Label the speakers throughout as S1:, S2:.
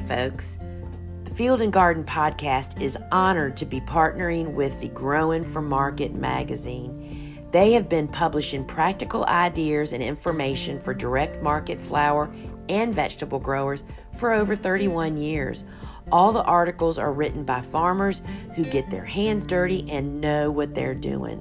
S1: folks. The Field and Garden Podcast is honored to be partnering with the Growing for Market magazine. They have been publishing practical ideas and information for direct market flower and vegetable growers for over 31 years. All the articles are written by farmers who get their hands dirty and know what they're doing.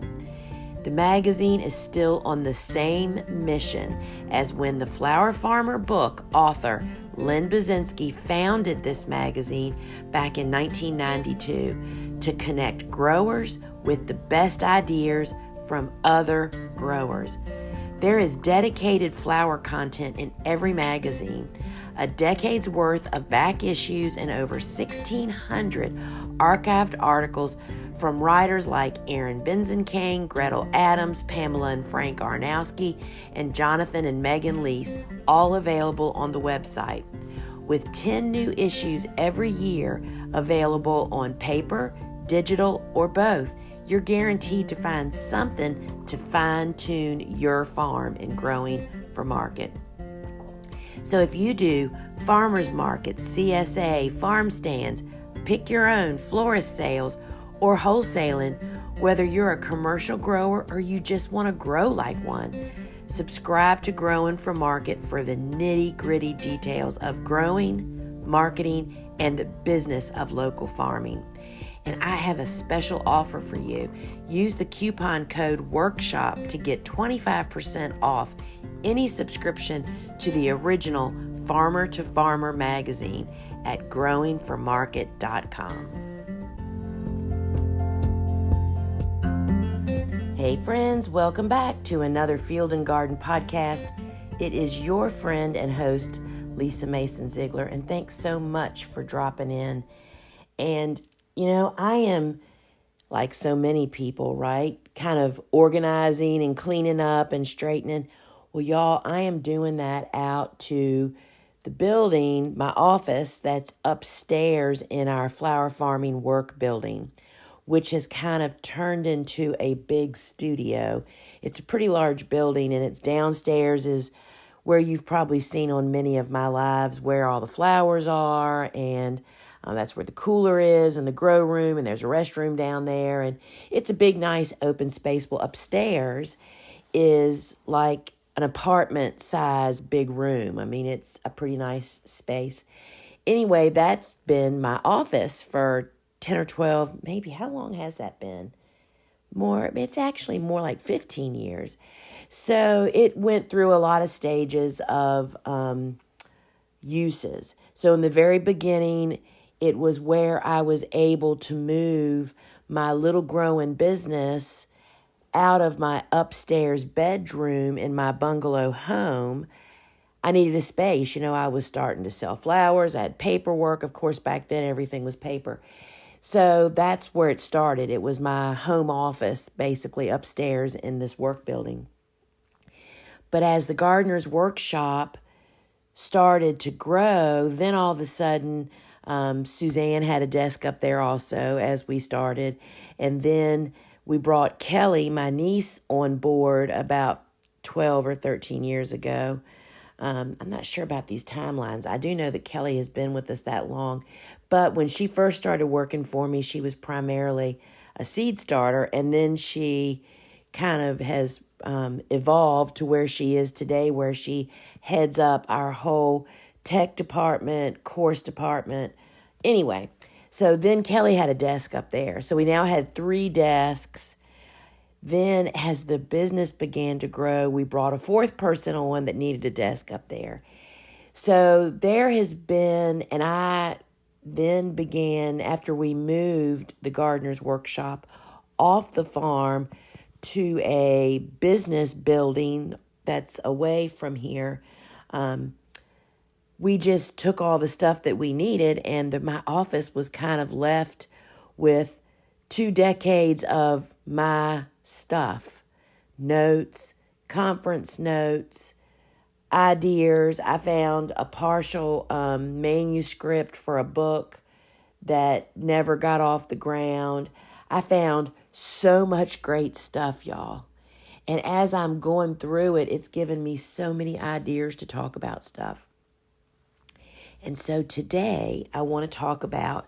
S1: The magazine is still on the same mission as when the Flower Farmer book author Len Basinski founded this magazine back in 1992 to connect growers with the best ideas from other growers. There is dedicated flower content in every magazine, a decade's worth of back issues, and over 1,600 archived articles from writers like Aaron Benzenkane, Gretel Adams, Pamela and Frank Arnowski, and Jonathan and Megan Lease, all available on the website. With 10 new issues every year available on paper, digital, or both, you're guaranteed to find something to fine-tune your farm in growing for market. So if you do farmers markets, CSA, farm stands, pick your own, florist sales, or wholesaling, whether you're a commercial grower or you just want to grow like one, subscribe to Growing for Market for the nitty-gritty details of growing, marketing, and the business of local farming. And I have a special offer for you. Use the coupon code WORKSHOP to get 25% off any subscription to the original Farmer to Farmer magazine at growingformarket.com. Hey friends, welcome back to another Field and Garden podcast. It is your friend and host, Lisa Mason Ziegler, and thanks so much for dropping in. And, I am, like so many people, right, kind of organizing and cleaning up and straightening. Well, y'all, I am doing that out to the building, my office, that's upstairs in our flower farming work building, which has kind of turned into a big studio. It's a pretty large building, and it's downstairs is where you've probably seen on many of my lives where all the flowers are, and that's where the cooler is and the grow room, and there's a restroom down there, and it's a big, nice open space. Well, upstairs is like an apartment size big room. I mean, it's a pretty nice space. Anyway, that's been my office for 10 or 12, maybe. How long has that been? It's actually more like 15 years. So it went through a lot of stages of uses. So in the very beginning, it was where I was able to move my little growing business out of my upstairs bedroom in my bungalow home. I needed a space. I was starting to sell flowers. I had paperwork. Of course, back then, everything was paper. So that's where it started. It was my home office, basically upstairs in this work building. But as the gardener's workshop started to grow, then all of a sudden, Suzanne had a desk up there also as we started. And then we brought Kelly, my niece, on board about 12 or 13 years ago. I'm not sure about these timelines. I do know that Kelly has been with us that long. But when she first started working for me, she was primarily a seed starter. And then she kind of has evolved to where she is today, where she heads up our whole tech department, course department. Anyway, so then Kelly had a desk up there. So we now had 3 desks. Then as the business began to grow, we brought a 4th person on that needed a desk up there. So there has been, and I then began, after we moved the gardener's workshop off the farm to a business building that's away from here, we just took all the stuff that we needed, and my office was kind of left with 2 decades of my stuff, notes, conference notes, ideas. I found a partial manuscript for a book that never got off the ground. I found so much great stuff, y'all. And as I'm going through it, it's given me so many ideas to talk about stuff. And so today I want to talk about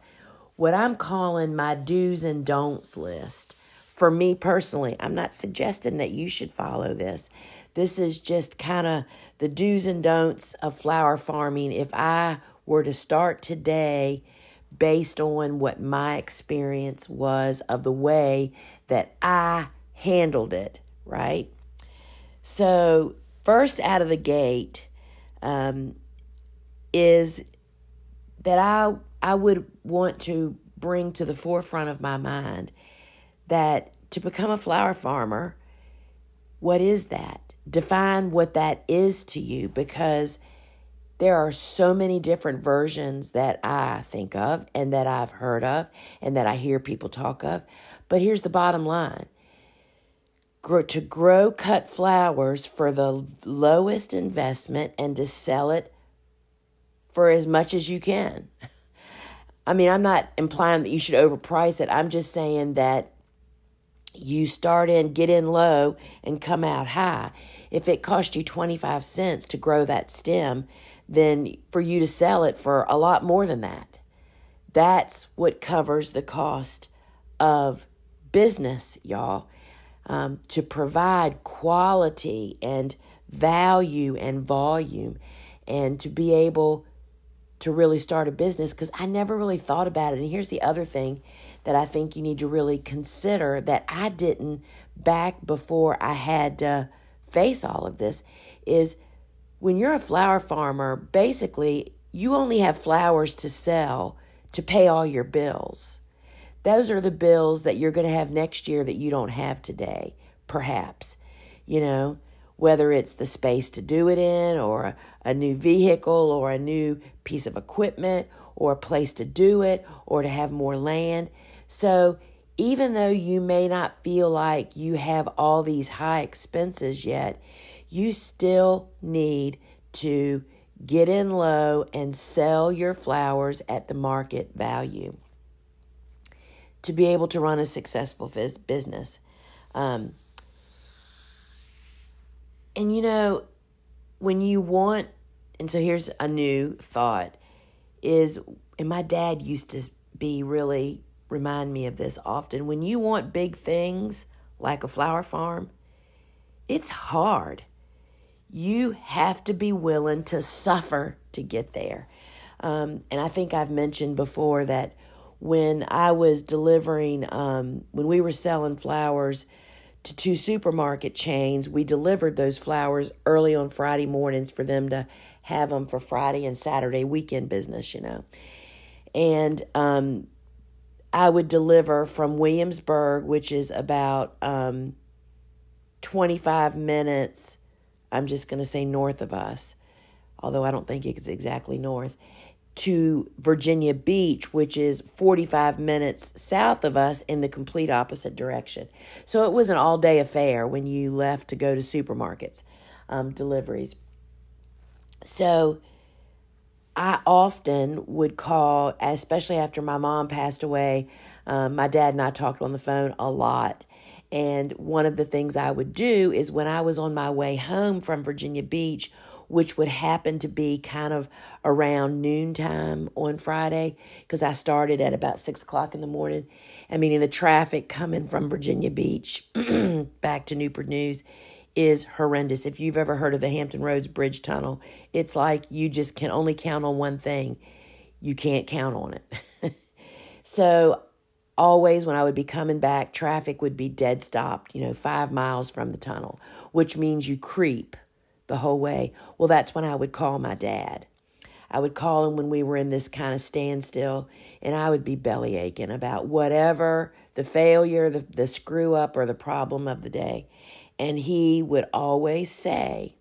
S1: what I'm calling my do's and don'ts list. For me personally, I'm not suggesting that you should follow this. This is just kind of the do's and don'ts of flower farming if I were to start today based on what my experience was of the way that I handled it, right? So, first out of the gate is that I would want to bring to the forefront of my mind that to become a flower farmer, what is that? Define what that is to you, because there are so many different versions that I think of and that I've heard of and that I hear people talk of. But here's the bottom line. To grow cut flowers for the lowest investment and to sell it for as much as you can. I mean, I'm not implying that you should overprice it. I'm just saying that you get in low and come out high. If it cost you 25 cents to grow that stem, then for you to sell it for a lot more than that. That's what covers the cost of business, y'all. To provide quality and value and volume and to be able to really start a business, because I never really thought about it. And here's the other thing that I think you need to really consider that I didn't back before I had to face all of this is when you're a flower farmer, basically you only have flowers to sell to pay all your bills. Those are the bills that you're going to have next year that you don't have today, perhaps. Whether it's the space to do it in or a new vehicle or a new piece of equipment or a place to do it or to have more land. So even though you may not feel like you have all these high expenses yet, you still need to get in low and sell your flowers at the market value to be able to run a successful business. And when you want, and so here's a new thought, and my dad used to remind me of this often, when you want big things like a flower farm, it's hard. You have to be willing to suffer to get there. And I think I've mentioned before that when I was delivering, when we were selling flowers to 2 supermarket chains, we delivered those flowers early on Friday mornings for them to have them for Friday and Saturday weekend business, And I would deliver from Williamsburg, which is about 25 minutes, I'm just going to say north of us, although I don't think it's exactly north, to Virginia Beach, which is 45 minutes south of us in the complete opposite direction. So it was an all-day affair when you left to go to supermarkets, deliveries. So I often would call, especially after my mom passed away. My dad and I talked on the phone a lot. And one of the things I would do is when I was on my way home from Virginia Beach, which would happen to be kind of around noontime on Friday, because I started at about 6 o'clock in the morning. I mean, the traffic coming from Virginia Beach back to Newport News is horrendous. If you've ever heard of the Hampton Roads Bridge Tunnel, it's like you just can only count on one thing. You can't count on it. So always when I would be coming back, traffic would be dead stopped, 5 miles from the tunnel, which means you creep the whole way. Well, that's when I would call my dad. I would call him when we were in this kind of standstill, and I would be belly aching about whatever the failure, the screw up, or the problem of the day. And he would always say,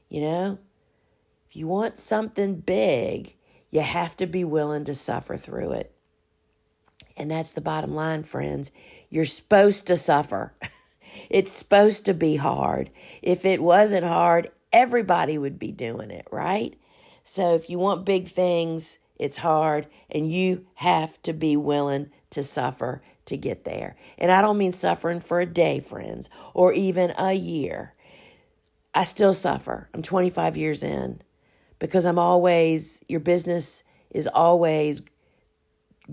S1: if you want something big, you have to be willing to suffer through it. And that's the bottom line, friends. You're supposed to suffer. It's supposed to be hard. If it wasn't hard, everybody would be doing it, right? So if you want big things, it's hard, and you have to be willing to suffer to get there. And I don't mean suffering for a day, friends, or even a year. I still suffer. I'm 25 years in, because your business is always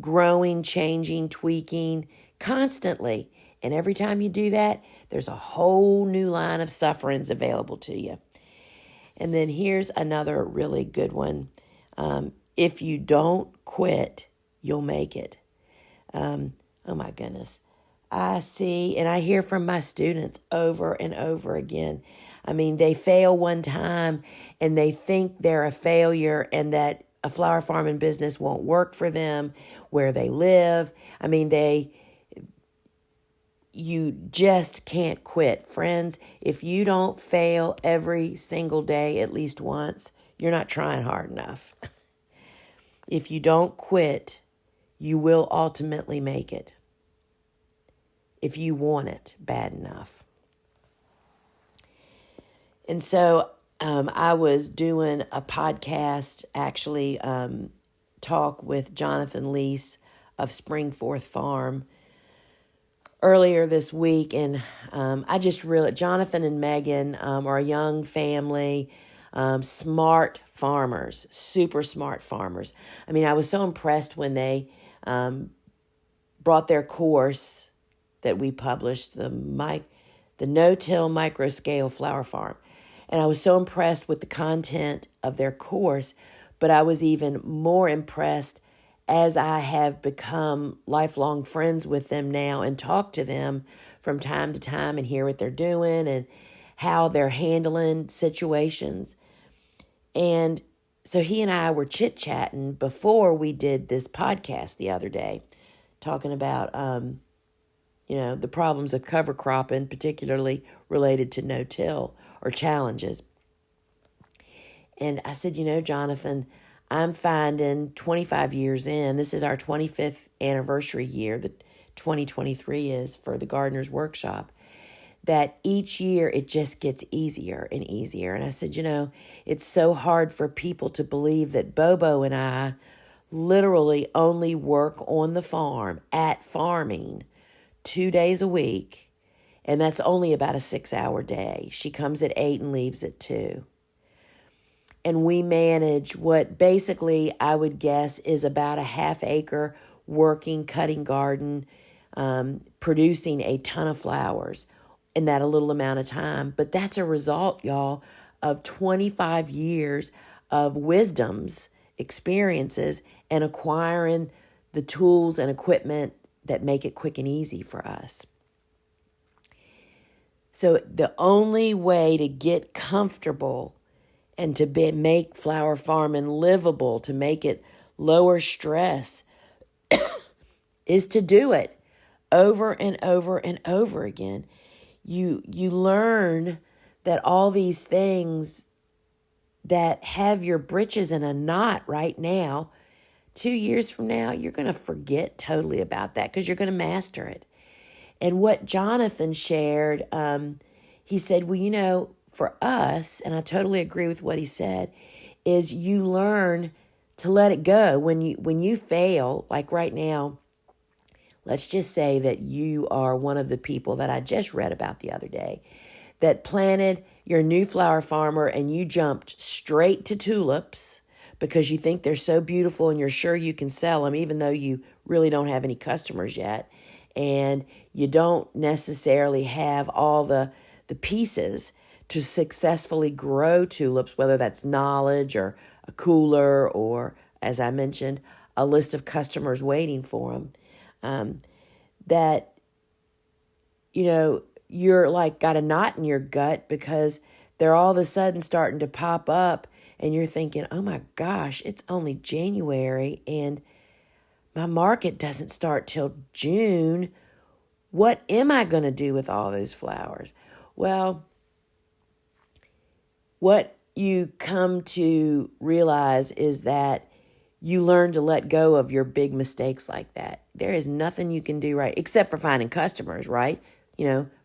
S1: growing, changing, tweaking constantly. And every time you do that, there's a whole new line of sufferings available to you. And then here's another really good one. If you don't quit, you'll make it. Oh my goodness. I see and I hear from my students over and over again. I mean, they fail one time and they think they're a failure and that a flower farming business won't work for them where they live. I mean, you just can't quit. Friends, if you don't fail every single day at least once, you're not trying hard enough. If you don't quit, you will ultimately make it. If you want it bad enough. And so I was doing a podcast, actually talk with Jonathan Lease of Springforth Farm earlier this week. And I just really, Jonathan and Megan are a young family, smart farmers, super smart farmers. I mean, I was so impressed when they brought their course that we published, the No-Till Micro-Scale Flower Farm. And I was so impressed with the content of their course, but I was even more impressed as I have become lifelong friends with them now and talk to them from time to time and hear what they're doing and how they're handling situations. And so he and I were chit-chatting before we did this podcast the other day, talking about the problems of cover cropping, particularly related to no-till or challenges. And I said, Jonathan, I'm finding 25 years in, this is our 25th anniversary year, that 2023 is for the Gardener's Workshop, that each year it just gets easier and easier. And I said, it's so hard for people to believe that Bobo and I literally only work on the farm at farming 2 days a week, and that's only about a 6-hour day. She comes at 8 and leaves at 2. And we manage what basically I would guess is about a half-acre working cutting garden, producing a ton of flowers in that a little amount of time. But that's a result, y'all, of 25 years of wisdoms, experiences, and acquiring the tools and equipment that make it quick and easy for us. So the only way to get comfortable and to make flower farming livable, to make it lower stress, is to do it over and over and over again. You learn that all these things that have your britches in a knot right now, 2 years from now, you're going to forget totally about that because you're going to master it. And what Jonathan shared, he said, well, for us, and I totally agree with what he said, is you learn to let it go. When you fail, like right now, let's just say that you are one of the people that I just read about the other day that planted your new flower farmer and you jumped straight to tulips because you think they're so beautiful and you're sure you can sell them even though you really don't have any customers yet. And you don't necessarily have all the pieces to successfully grow tulips, whether that's knowledge or a cooler or, as I mentioned, a list of customers waiting for them. That, you're like got a knot in your gut because they're all of a sudden starting to pop up and you're thinking, oh my gosh, it's only January and my market doesn't start till June. What am I going to do with all those flowers? Well, what you come to realize is that you learn to let go of your big mistakes like that. There is nothing you can do right, except for finding customers, right?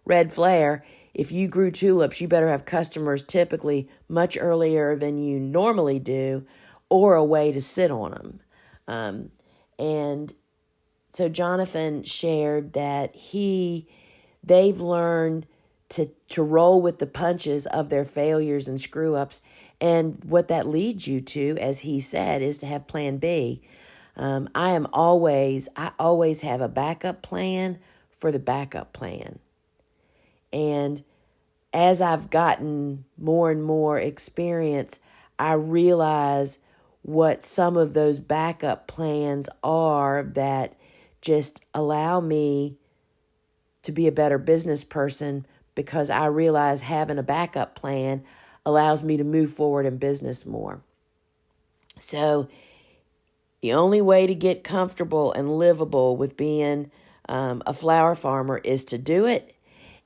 S1: Red flare, if you grew tulips, you better have customers typically much earlier than you normally do or a way to sit on them. And so Jonathan shared that they've learned to roll with the punches of their failures and screw-ups And what that leads you to, as he said, is to have plan B. I always have a backup plan for the backup plan. And as I've gotten more and more experience, I realize what some of those backup plans are that just allow me to be a better business person, because I realize having a backup plan allows me to move forward in business more. So the only way to get comfortable and livable with being a flower farmer is to do it,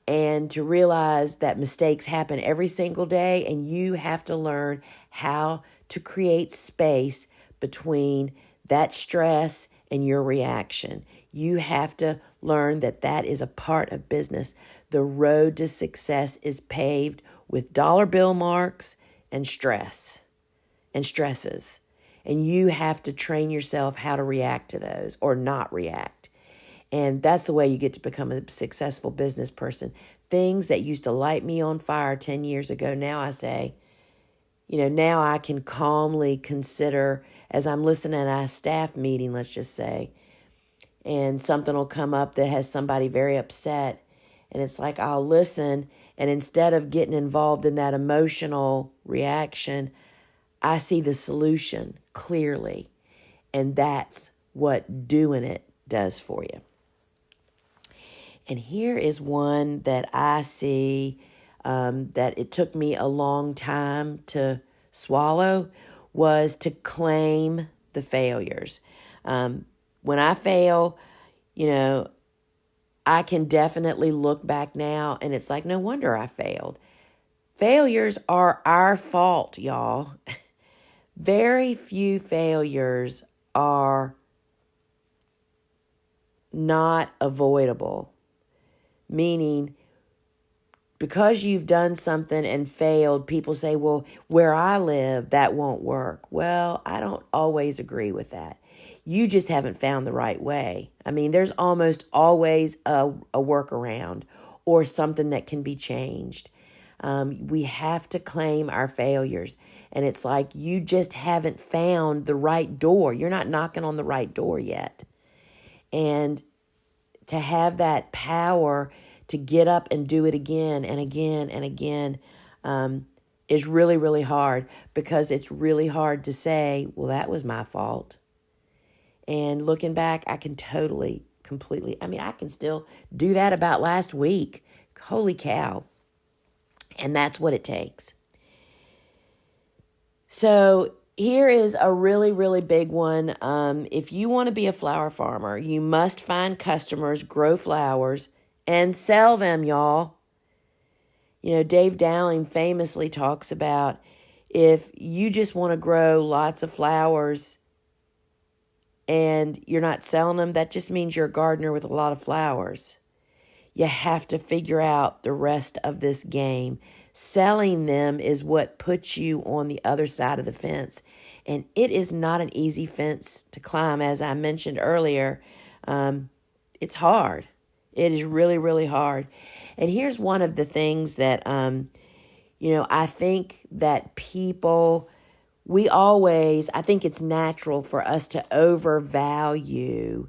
S1: and to realize that mistakes happen every single day, and you have to learn how to create space between that stress and your reaction. You have to learn that that is a part of business. The road to success is paved with dollar bill marks and stress and stresses. And you have to train yourself how to react to those or not react. And that's the way you get to become a successful business person. Things that used to light me on fire 10 years ago, now I say, now I can calmly consider, as I'm listening at a staff meeting, let's just say, and something will come up that has somebody very upset. And it's like, I'll listen. And instead of getting involved in that emotional reaction, I see the solution clearly. And that's what doing it does for you. And here is one that I see that it took me a long time to swallow, was to claim the failures. When I fail, I can definitely look back now and it's like, no wonder I failed. Failures are our fault, y'all. Very few failures are not avoidable. Meaning, because you've done something and failed, people say, well, where I live, that won't work. Well, I don't always agree with that. You just haven't found the right way. I mean, there's almost always a workaround or something that can be changed. We have to claim our failures. And it's like you just haven't found the right door. You're not knocking on the right door yet. And to have that power to get up and do it again and again and again is really, really hard, because it's really hard to say, well, that was my fault. And looking back, I can completely, I can still do that about last week. Holy cow. And that's what it takes. So here is a really, really big one. If you want to be a flower farmer, you must find customers, grow flowers, and sell them, y'all. Dave Dowling famously talks about, if you just want to grow lots of flowers and you're not selling them, that just means you're a gardener with a lot of flowers. You have to figure out the rest of this game. Selling them is what puts you on the other side of the fence. And it is not an easy fence to climb. As I mentioned earlier, it's hard. It is really, really hard. And here's one of the things that, I think that people, I think it's natural for us to overvalue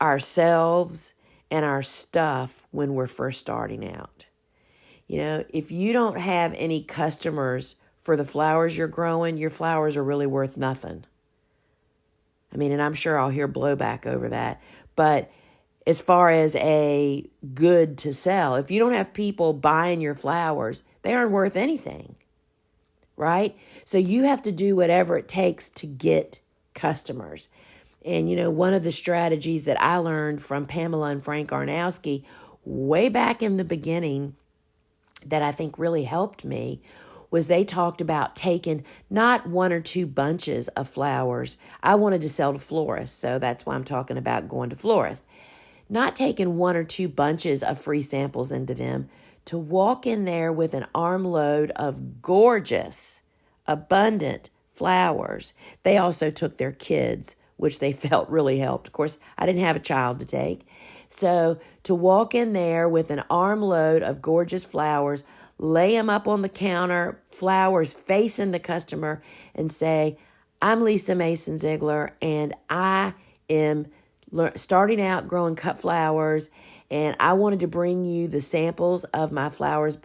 S1: ourselves and our stuff when we're first starting out. If you don't have any customers for the flowers you're growing, your flowers are really worth nothing. And I'm sure I'll hear blowback over that. But as far as a good to sell, if you don't have people buying your flowers, they aren't worth anything, right? So you have to do whatever it takes to get customers. And, one of the strategies that I learned from Pamela and Frank Arnowski way back in the beginning that I think really helped me was they talked about taking not one or two bunches of flowers. I wanted to sell to florists, so that's why I'm talking about going to florists. Not taking one or two bunches of free samples into them, to walk in there with an armload of gorgeous, abundant flowers. They also took their kids, which they felt really helped. Of course, I didn't have a child to take. So to walk in there with an armload of gorgeous flowers, lay them up on the counter, flowers facing the customer, and say, I'm Lisa Mason Ziegler, and I am starting out growing cut flowers, and I wanted to bring you the samples of my flowers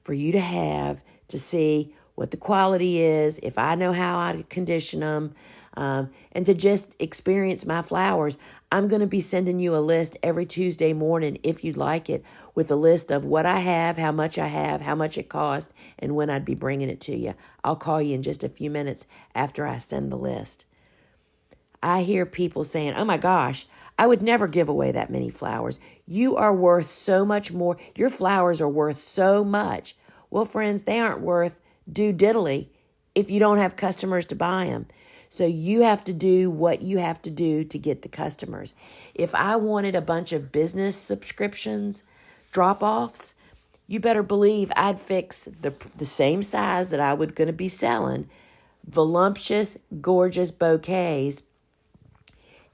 S1: for you to have to see what the quality is, if I know how I condition them, and to just experience my flowers. I'm going to be sending you a list every Tuesday morning, if you'd like it, with a list of what I have, how much it costs, and when I'd be bringing it to you. I'll call you in just a few minutes after I send the list. I hear people saying, oh my gosh, I would never give away that many flowers. You are worth so much more. Your flowers are worth so much. Well, friends, they aren't worth do diddly if you don't have customers to buy them. So you have to do what you have to do to get the customers. If I wanted a bunch of business subscriptions, drop-offs, you better believe I'd fix the same size that I would going to be selling, voluptuous, gorgeous bouquets,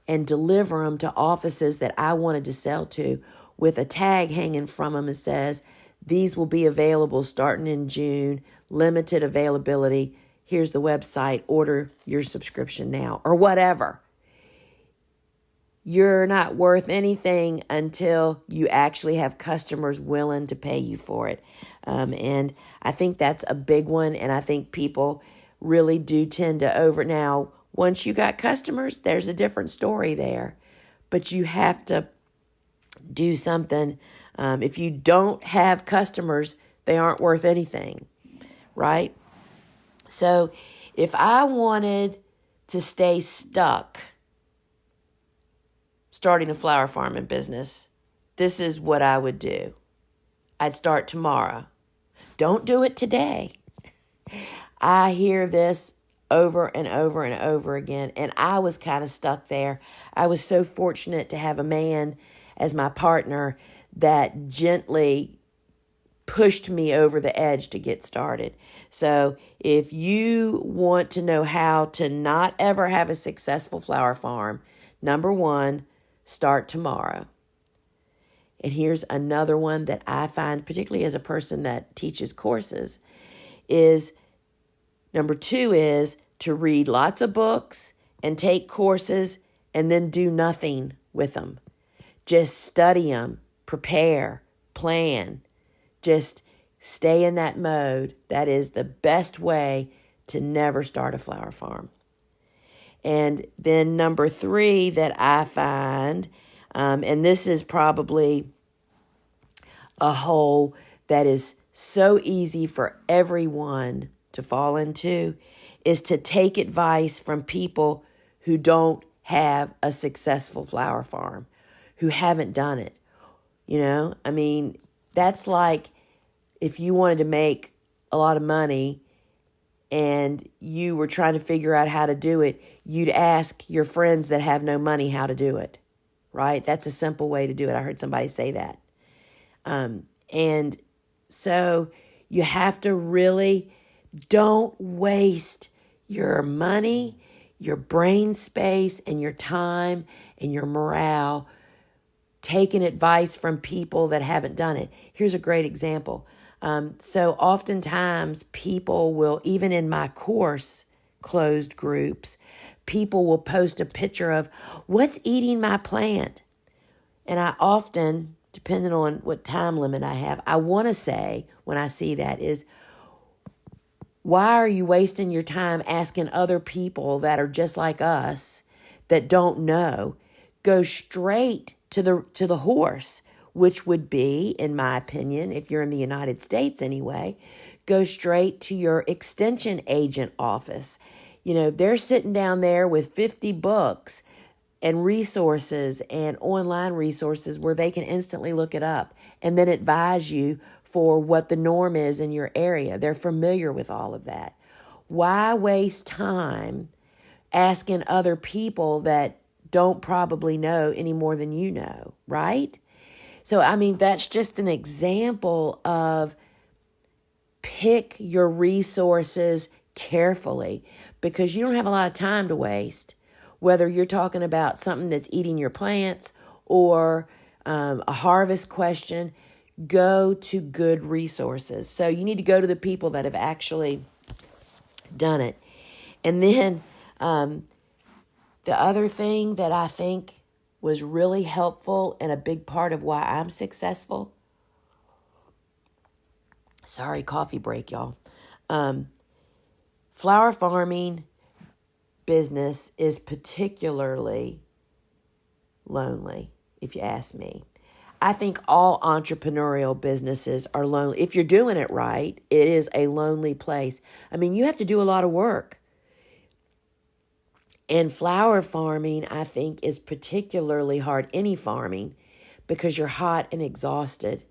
S1: and deliver them to offices that I wanted to sell to with a tag hanging from them that says, these will be available starting in June, limited availability. Here's the website, order your subscription now, or whatever. You're not worth anything until you actually have customers willing to pay you for it. And I think that's a big one, and I think people really do tend to now, once you got customers, there's a different story there. But you have to do something. If you don't have customers, they aren't worth anything, right? So if I wanted to stay stuck starting a flower farming business, this is what I would do. I'd start tomorrow. Don't do it today. I hear this over and over and over again, and I was kind of stuck there. I was so fortunate to have a man as my partner that gently pushed me over the edge to get started. So if you want to know how to not ever have a successful flower farm, number one, start tomorrow. And here's another one that I find, particularly as a person that teaches courses, is number two is to read lots of books and take courses and then do nothing with them. Just study them, prepare, plan. Just stay in that mode. That is the best way to never start a flower farm. And then number three that I find, and this is probably a hole that is so easy for everyone to fall into, is to take advice from people who don't have a successful flower farm, who haven't done it. That's like if you wanted to make a lot of money and you were trying to figure out how to do it, you'd ask your friends that have no money how to do it, right? That's a simple way to do it. I heard somebody say that. And so you have to really don't waste your money, your brain space, and your time and your morale taking advice from people that haven't done it. Here's a great example. So oftentimes people will, even in my course closed groups, people will post a picture of what's eating my plant. And I often, depending on what time limit I have, I want to say when I see that is, why are you wasting your time asking other people that are just like us that don't know? Go straight to the horse, which would be, in my opinion, if you're in the United States anyway, go straight to your extension agent office. They're sitting down there with 50 books and resources and online resources where they can instantly look it up and then advise you for what the norm is in your area. They're familiar with all of that. Why waste time asking other people that don't probably know any more than you know, right? So, that's just an example of pick your resources carefully because you don't have a lot of time to waste, whether you're talking about something that's eating your plants or a harvest question. go to good resources. So you need to go to the people that have actually done it. And then the other thing that I think was really helpful and a big part of why I'm successful. Sorry, coffee break, y'all. Flower farming business is particularly lonely, if you ask me. I think all entrepreneurial businesses are lonely. If you're doing it right, it is a lonely place. I mean, you have to do a lot of work. And flower farming, I think, is particularly hard, any farming, because you're hot and exhausted,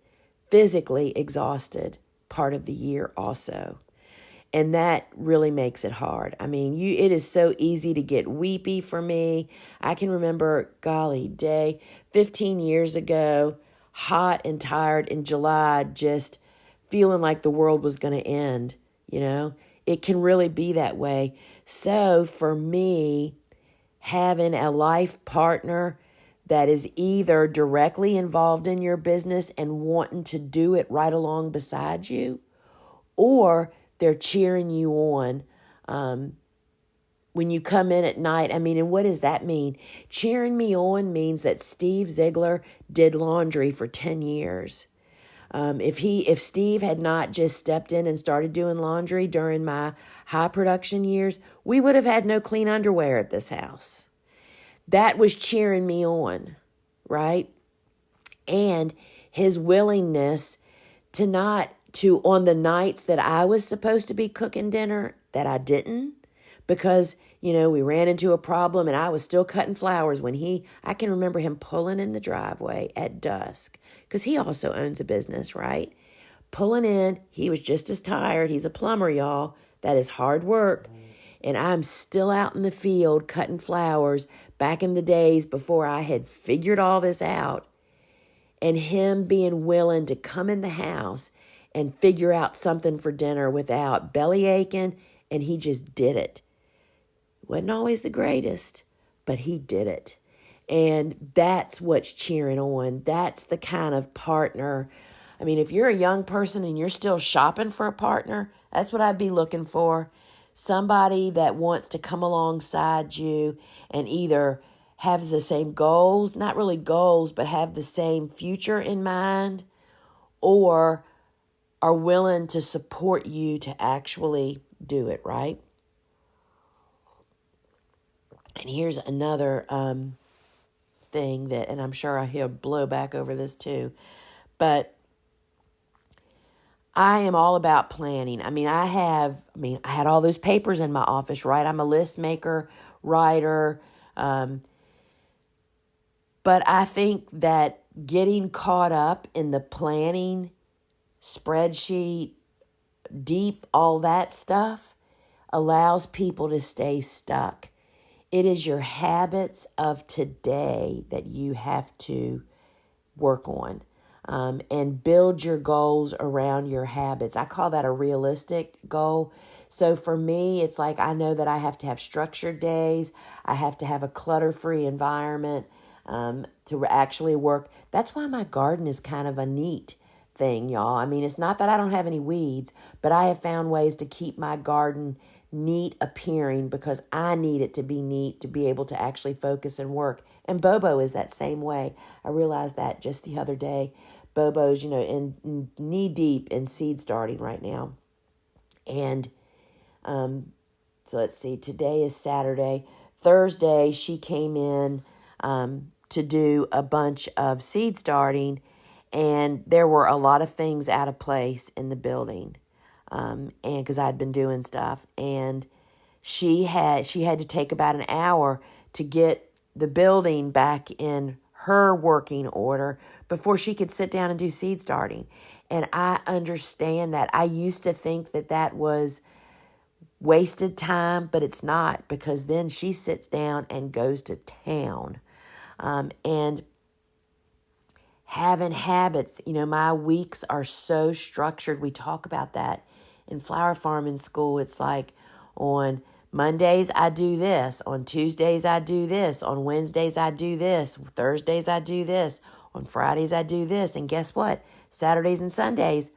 S1: physically exhausted part of the year also. And that really makes it hard. I mean, it is so easy to get weepy for me. I can remember, 15 years ago, hot and tired in July, just feeling like the world was going to end, It can really be that way. So for me, having a life partner that is either directly involved in your business and wanting to do it right along beside you, or they're cheering you on when you come in at night. I mean, and what does that mean? Cheering me on means that Steve Ziegler did laundry for 10 years. If Steve had not just stepped in and started doing laundry during my high production years, we would have had no clean underwear at this house. That was cheering me on, right? And his willingness to on the nights that I was supposed to be cooking dinner, that I didn't, because, we ran into a problem and I was still cutting flowers when I can remember him pulling in the driveway at dusk, because he also owns a business, right? Pulling in, he was just as tired. He's a plumber, y'all. That is hard work. And I'm still out in the field cutting flowers back in the days before I had figured all this out. And him being willing to come in the house and figure out something for dinner without belly aching, and he just did it. Wasn't always the greatest, but he did it. And that's what's cheering on. That's the kind of partner. I mean, if you're a young person and you're still shopping for a partner, that's what I'd be looking for. Somebody that wants to come alongside you and either have the same goals, not really goals, but have the same future in mind, or are willing to support you to actually do it, right? And here's another thing and I'm sure he'll blow back over this too, but I am all about planning. I had all those papers in my office, right? I'm a list maker, writer, but I think that getting caught up in the planning, spreadsheet, deep, all that stuff allows people to stay stuck. It is your habits of today that you have to work on, and build your goals around your habits. I call that a realistic goal. So for me, it's like I know that I have to have structured days. I have to have a clutter-free environment to actually work. That's why my garden is kind of a neat thing, y'all. It's not that I don't have any weeds, but I have found ways to keep my garden neat appearing because I need it to be neat to be able to actually focus and work. And Bobo is that same way. I realized that just the other day. Bobo's, in knee deep in seed starting right now. And so let's see, today is Saturday. Thursday, she came in to do a bunch of seed starting, and there were a lot of things out of place in the building. And because I'd been doing stuff, and she had to take about an hour to get the building back in her working order before she could sit down and do seed starting. And I understand that. I used to think that was wasted time, but it's not, because then she sits down and goes to town. And having habits, my weeks are so structured. We talk about that in flower farming school. It's like on Mondays I do this, on Tuesdays I do this, on Wednesdays I do this, Thursdays I do this, on Fridays I do this. And guess what? Saturdays and Sundays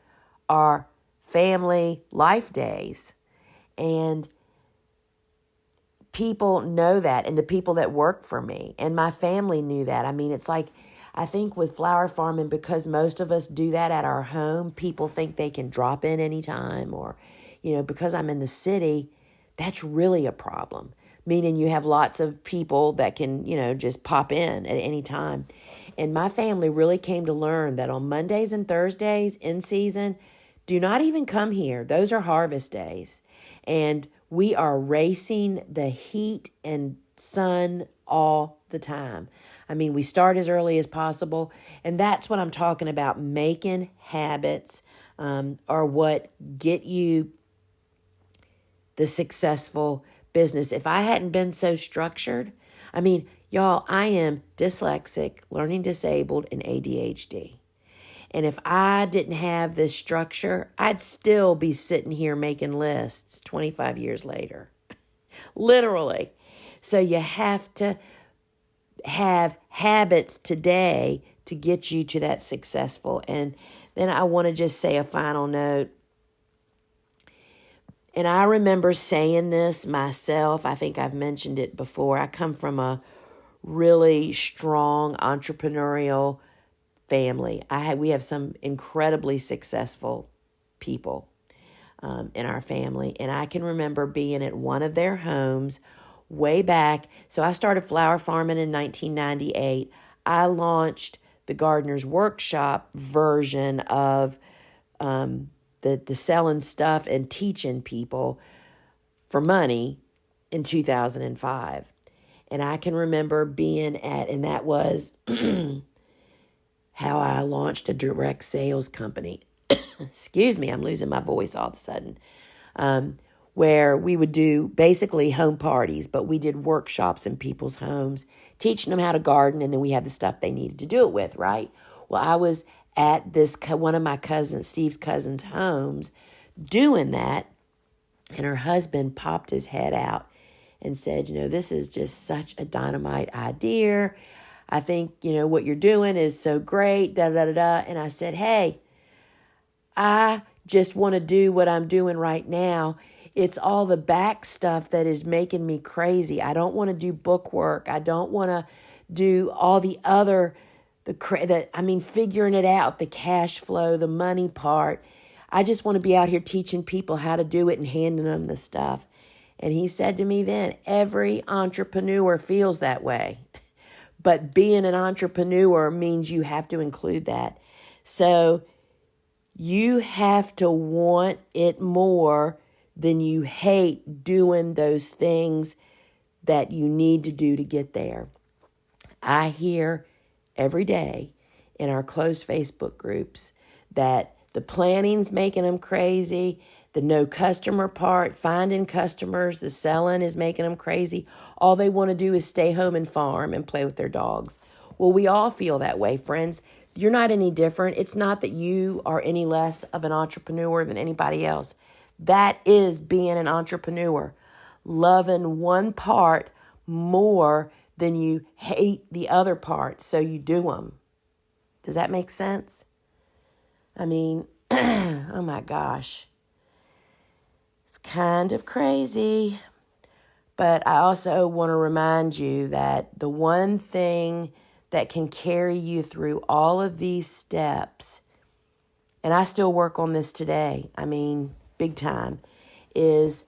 S1: are family life days. And people know that, and the people that work for me and my family knew that. I mean, it's like, I think with flower farming, because most of us do that at our home, people think they can drop in anytime, or, because I'm in the city, that's really a problem. Meaning you have lots of people that can, just pop in at any time. And my family really came to learn that on Mondays and Thursdays in season, do not even come here. Those are harvest days. And we are racing the heat and sun all the time. I mean, we start as early as possible. And that's what I'm talking about. Making habits are what get you the successful business. If I hadn't been so structured, I mean, y'all, I am dyslexic, learning disabled, and ADHD. And if I didn't have this structure, I'd still be sitting here making lists 25 years later. Literally. So you have to have habits today to get you to that successful. And then I want to just say a final note. And I remember saying this myself. I think I've mentioned it before. I come from a really strong entrepreneurial family. We have some incredibly successful people in our family. And I can remember being at one of their homes way back. So I started flower farming in 1998. I launched the Gardener's Workshop version of the selling stuff and teaching people for money in 2005. And I can remember being and that was how I launched a direct sales company. Excuse me, I'm losing my voice all of a sudden. Where we would do basically home parties, but we did workshops in people's homes, teaching them how to garden, and then we had the stuff they needed to do it with, right? Well, I was at one of my cousins, Steve's cousins' homes, doing that, and her husband popped his head out and said, this is just such a dynamite idea. I think, what you're doing is so great, da-da-da-da. And I said, hey, I just want to do what I'm doing right now. It's all the back stuff that is making me crazy. I don't want to do book work. I don't want to do all the other, figuring it out, the cash flow, the money part. I just want to be out here teaching people how to do it and handing them the stuff. And he said to me then, every entrepreneur feels that way. But being an entrepreneur means you have to include that. So you have to want it more than you hate doing those things that you need to do to get there. I hear every day in our closed Facebook groups that the planning's making them crazy, the no customer part, finding customers, the selling is making them crazy. All they want to do is stay home and farm and play with their dogs. Well, we all feel that way, friends. You're not any different. It's not that you are any less of an entrepreneur than anybody else. That is being an entrepreneur. Loving one part more than you hate the other part, so you do them. Does that make sense? I mean, oh my gosh. It's kind of crazy. But I also want to remind you that the one thing that can carry you through all of these steps, and I still work on this today, big time, is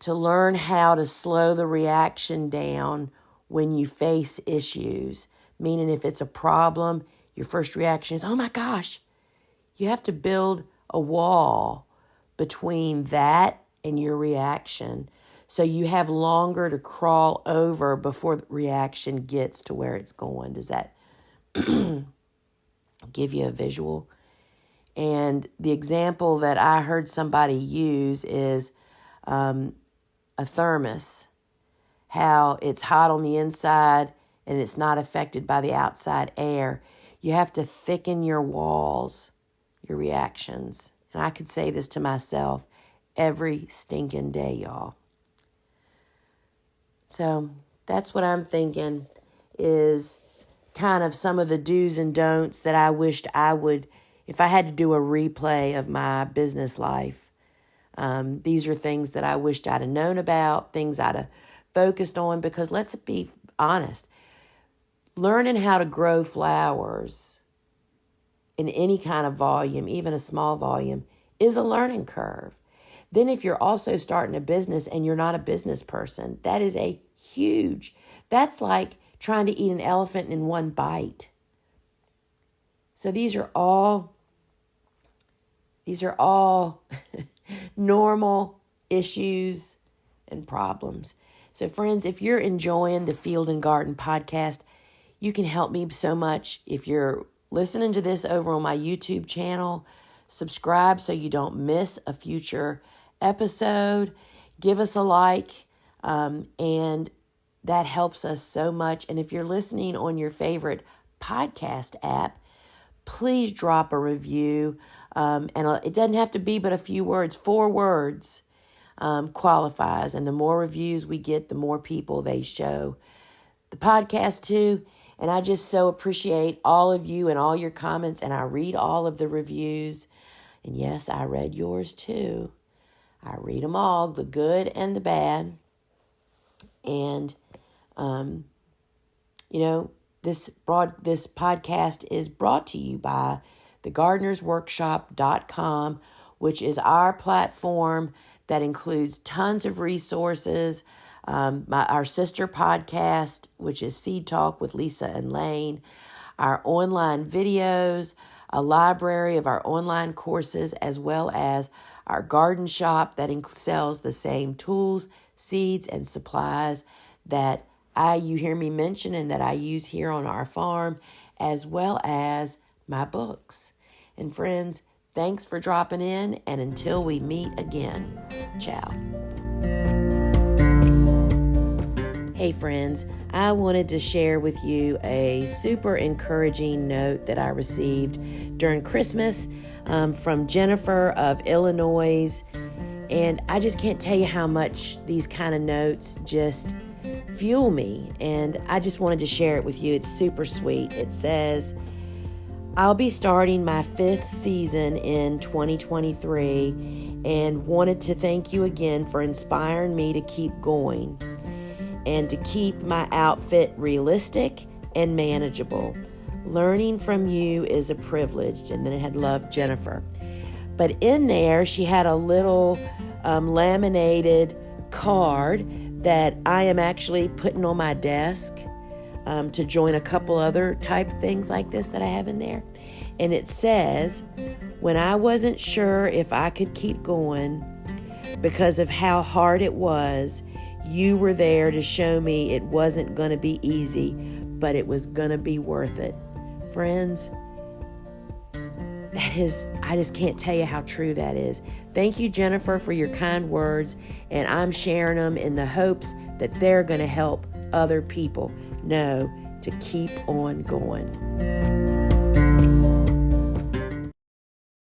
S1: to learn how to slow the reaction down when you face issues. Meaning if it's a problem, your first reaction is, oh my gosh. You have to build a wall between that and your reaction. So you have longer to crawl over before the reaction gets to where it's going. Does that give you a visual? And the example that I heard somebody use is a thermos. How it's hot on the inside and it's not affected by the outside air. You have to thicken your walls, your reactions. And I could say this to myself every stinking day, y'all. So that's what I'm thinking is kind of some of the do's and don'ts that I wished I would if I had to do a replay of my business life, these are things that I wished I'd have known about, things I'd have focused on, because let's be honest, learning how to grow flowers in any kind of volume, even a small volume, is a learning curve. Then if you're also starting a business and you're not a business person, that is that's like trying to eat an elephant in one bite. So these are all normal issues and problems. So friends, if you're enjoying the Field and Garden podcast, you can help me so much. If you're listening to this over on my YouTube channel, subscribe so you don't miss a future episode. Give us a like, and that helps us so much. And if you're listening on your favorite podcast app, please drop a review. And it doesn't have to be but a few words. 4 words qualifies. And the more reviews we get, the more people they show the podcast to. And I just so appreciate all of you and all your comments. And I read all of the reviews. And yes, I read yours too. I read them all, the good and the bad. And, this podcast is brought to you by thegardenersworkshop.com, which is our platform that includes tons of resources. Our sister podcast, which is Seed Talk with Lisa and Lane, our online videos, a library of our online courses, as well as our garden shop that sells the same tools, seeds, and supplies that you hear me mention and that I use here on our farm, as well as my books. And friends, thanks for dropping in, and until we meet again, ciao. Hey friends, I wanted to share with you a super encouraging note that I received during Christmas from Jennifer of Illinois. And I just can't tell you how much these kind of notes just fuel me. And I just wanted to share it with you. It's super sweet. It says, I'll be starting my 5th season in 2023 and wanted to thank you again for inspiring me to keep going and to keep my outfit realistic and manageable. Learning from you is a privilege. And then it had loved Jennifer. But in there, she had a little laminated card that I am actually putting on my desk to join a couple other type things like this that I have in there. And it says, when I wasn't sure if I could keep going because of how hard it was, you were there to show me it wasn't going to be easy, but it was going to be worth it. Friends, I just can't tell you how true that is. Thank you, Jennifer, for your kind words, and I'm sharing them in the hopes that they're going to help other people know to keep on going.